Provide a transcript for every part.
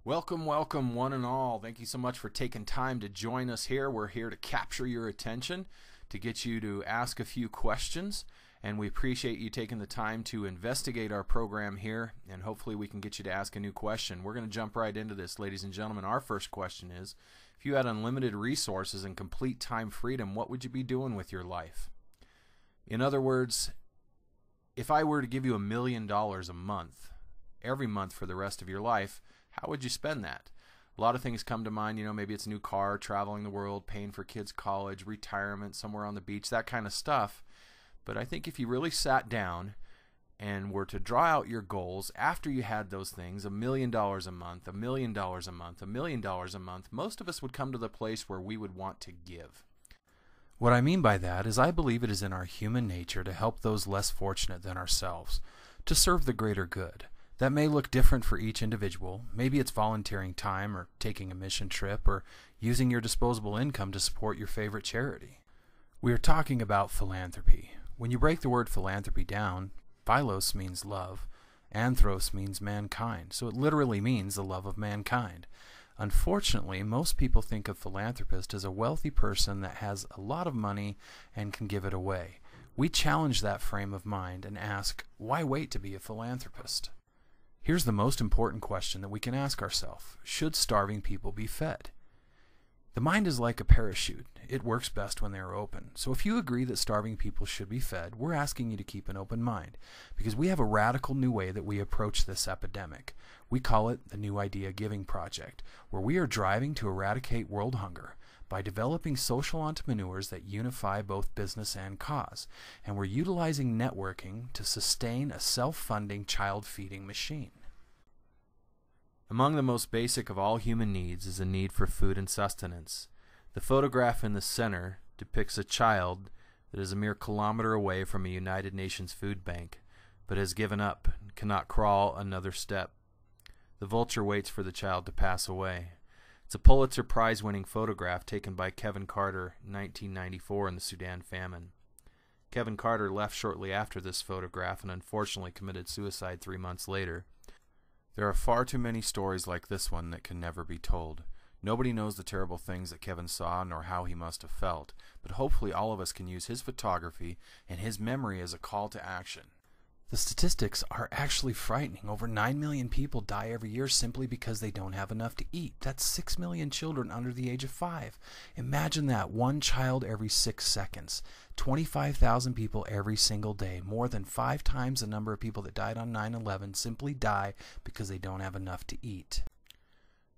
Welcome, welcome, one and all. Thank you so much for taking time to join us here. We're here to capture your attention, to get you to ask a few questions, and we appreciate you taking the time to investigate our program here, and hopefully we can get you to ask a new question. We're going to jump right into this, ladies and gentlemen. Our first question is, if you had unlimited resources and complete time freedom, what would you be doing with your life? In other words, if I were to give you $1 million a month, every month for the rest of your life, how would you spend that? A lot of things come to mind. Maybe it's a new car, traveling the world, paying for kids' college, retirement, somewhere on the beach, that kind of stuff. But I think if you really sat down and were to draw out your goals after you had those things, $1 million a month, $1 million a month, $1 million a month, most of us would come to the place where we would want to give. What I mean by that is I believe it is in our human nature to help those less fortunate than ourselves, to serve the greater good. That may look different for each individual. Maybe it's volunteering time or taking a mission trip or using your disposable income to support your favorite charity. We are talking about philanthropy. When you break the word philanthropy down, philos means love, anthros means mankind, so it literally means the love of mankind. Unfortunately, most people think of philanthropist as a wealthy person that has a lot of money and can give it away. We challenge that frame of mind and ask, why wait to be a philanthropist? Here's the most important question that we can ask ourselves. Should starving people be fed? The mind is like a parachute. It works best when they are open. So if you agree that starving people should be fed, we're asking you to keep an open mind, because we have a radical new way that we approach this epidemic. We call it the New Idea Giving Project, where we are driving to eradicate world hunger by developing social entrepreneurs that unify both business and cause. And we're utilizing networking to sustain a self-funding child-feeding machine. Among the most basic of all human needs is a need for food and sustenance. The photograph in the center depicts a child that is a mere kilometer away from a United Nations food bank, but has given up and cannot crawl another step. The vulture waits for the child to pass away. It's a Pulitzer Prize-winning photograph taken by Kevin Carter in 1994 in the Sudan famine. Kevin Carter left shortly after this photograph and unfortunately committed suicide 3 months later. There are far too many stories like this one that can never be told. Nobody knows the terrible things that Kevin saw nor how he must have felt, but hopefully all of us can use his photography and his memory as a call to action. The statistics are actually frightening. Over 9 million people die every year simply because they don't have enough to eat. That's 6 million children under the age of 5. Imagine that, one child every 6 seconds. 25,000 people every single day. More than 5 times the number of people that died on 9/11 simply die because they don't have enough to eat.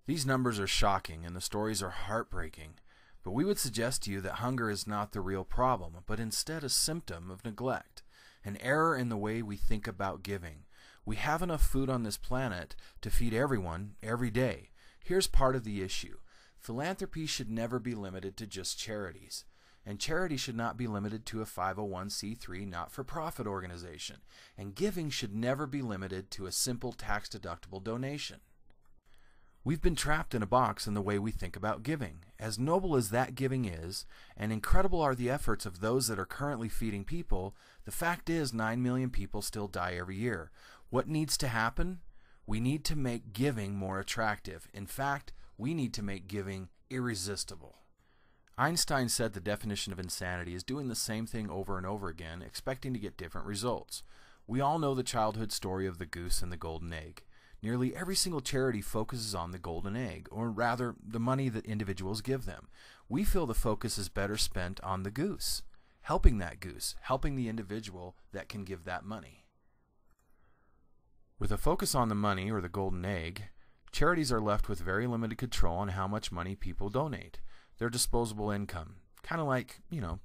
These numbers are shocking and the stories are heartbreaking. But we would suggest to you that hunger is not the real problem, but instead a symptom of neglect. An error in the way we think about giving. We have enough food on this planet to feed everyone every day. Here's part of the issue. Philanthropy should never be limited to just charities. And charity should not be limited to a 501c3 not-for-profit organization. And giving should never be limited to a simple tax-deductible donation. We've been trapped in a box in the way we think about giving. As noble as that giving is, and incredible are the efforts of those that are currently feeding people, the fact is 9 million people still die every year. What needs to happen? We need to make giving more attractive. In fact, we need to make giving irresistible. Einstein said the definition of insanity is doing the same thing over and over again, expecting to get different results. We all know the childhood story of the goose and the golden egg. Nearly every single charity focuses on the golden egg, or rather, the money that individuals give them. We feel the focus is better spent on the goose, helping that goose, helping the individual that can give that money. With a focus on the money, or the golden egg, charities are left with very limited control on how much money people donate. Their disposable income. Kind of like,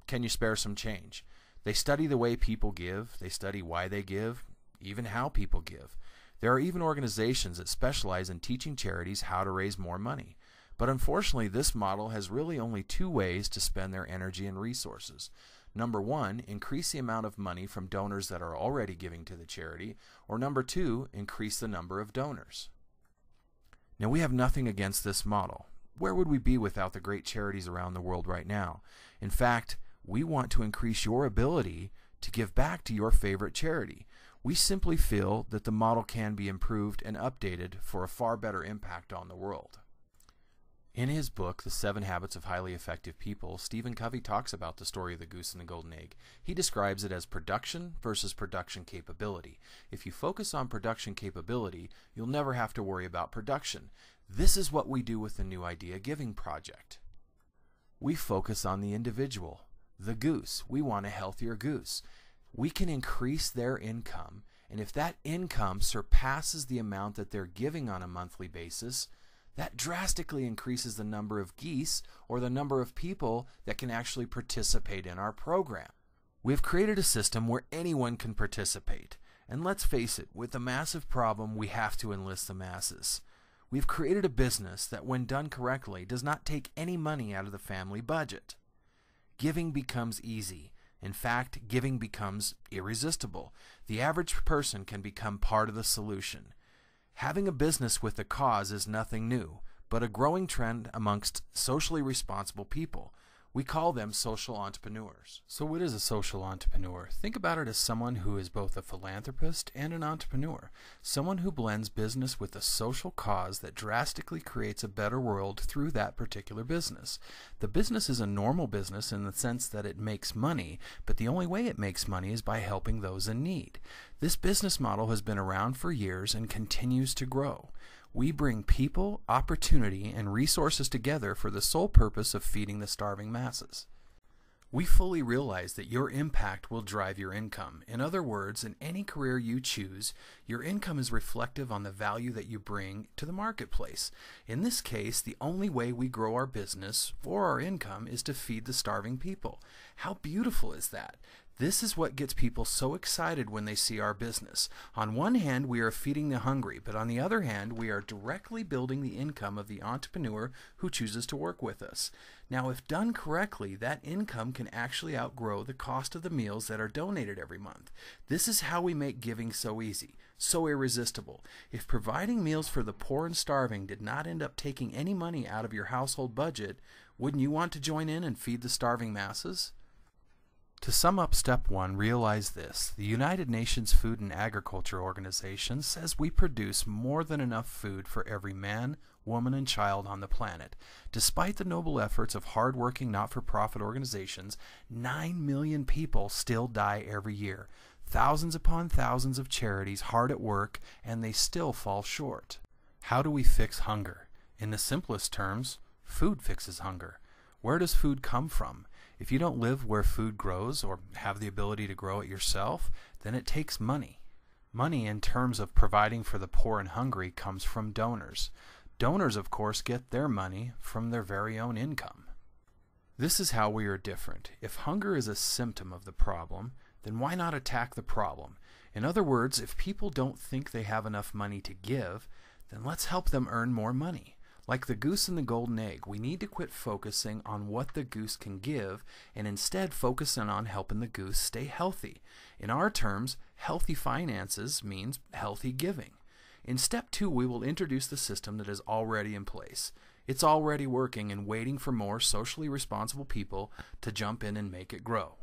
can you spare some change? They study the way people give, they study why they give, even how people give. There are even organizations that specialize in teaching charities how to raise more money. But unfortunately, this model has really only 2 ways to spend their energy and resources. Number 1, increase the amount of money from donors that are already giving to the charity, or number 2, increase the number of donors. Now, we have nothing against this model. Where would we be without the great charities around the world right now? In fact, we want to increase your ability to give back to your favorite charity. We simply feel that the model can be improved and updated for a far better impact on the world. In his book, The 7 Habits of Highly Effective People, Stephen Covey talks about the story of the goose and the golden egg. He describes it as production versus production capability. If you focus on production capability, you'll never have to worry about production. This is what we do with the New Idea Giving Project. We focus on the individual, the goose. We want a healthier goose. We can increase their income, and if that income surpasses the amount that they're giving on a monthly basis, that drastically increases the number of geese or the number of people that can actually participate in our program. We've created a system where anyone can participate. And let's face it, with the massive problem, we have to enlist the masses. We've created a business that, when done correctly, does not take any money out of the family budget. Giving becomes easy. In fact, giving becomes irresistible. The average person can become part of the solution. Having a business with a cause is nothing new, but a growing trend amongst socially responsible people. We call them social entrepreneurs. So what is a social entrepreneur? Think about it as someone who is both a philanthropist and an entrepreneur. Someone who blends business with a social cause that drastically creates a better world through that particular business. The business is a normal business in the sense that it makes money, but the only way it makes money is by helping those in need. This business model has been around for years and continues to grow. We bring people, opportunity, and resources together for the sole purpose of feeding the starving masses. We fully realize that your impact will drive your income. In other words, in any career you choose, your income is reflective on the value that you bring to the marketplace. In this case, the only way we grow our business or our income is to feed the starving people. How beautiful is that? This is what gets people so excited when they see our business. On one hand, we are feeding the hungry, but on the other hand, we are directly building the income of the entrepreneur who chooses to work with us. Now, if done correctly, that income can actually outgrow the cost of the meals that are donated every month. This is how we make giving so easy, so irresistible. If providing meals for the poor and starving did not end up taking any money out of your household budget, wouldn't you want to join in and feed the starving masses? To sum up step 1, realize this. The United Nations Food and Agriculture Organization says we produce more than enough food for every man, woman, and child on the planet. Despite the noble efforts of hard-working not-for-profit organizations, 9 million people still die every year. Thousands upon thousands of charities hard at work, and they still fall short. How do we fix hunger? In the simplest terms, food fixes hunger. Where does food come from? If you don't live where food grows or have the ability to grow it yourself, then it takes money. Money in terms of providing for the poor and hungry comes from donors. Donors, of course, get their money from their very own income. This is how we are different. If hunger is a symptom of the problem, then why not attack the problem? In other words, if people don't think they have enough money to give, then let's help them earn more money. Like the goose and the golden egg, we need to quit focusing on what the goose can give and instead focusing on helping the goose stay healthy. In our terms, healthy finances means healthy giving. In step 2, we will introduce the system that is already in place. It's already working and waiting for more socially responsible people to jump in and make it grow.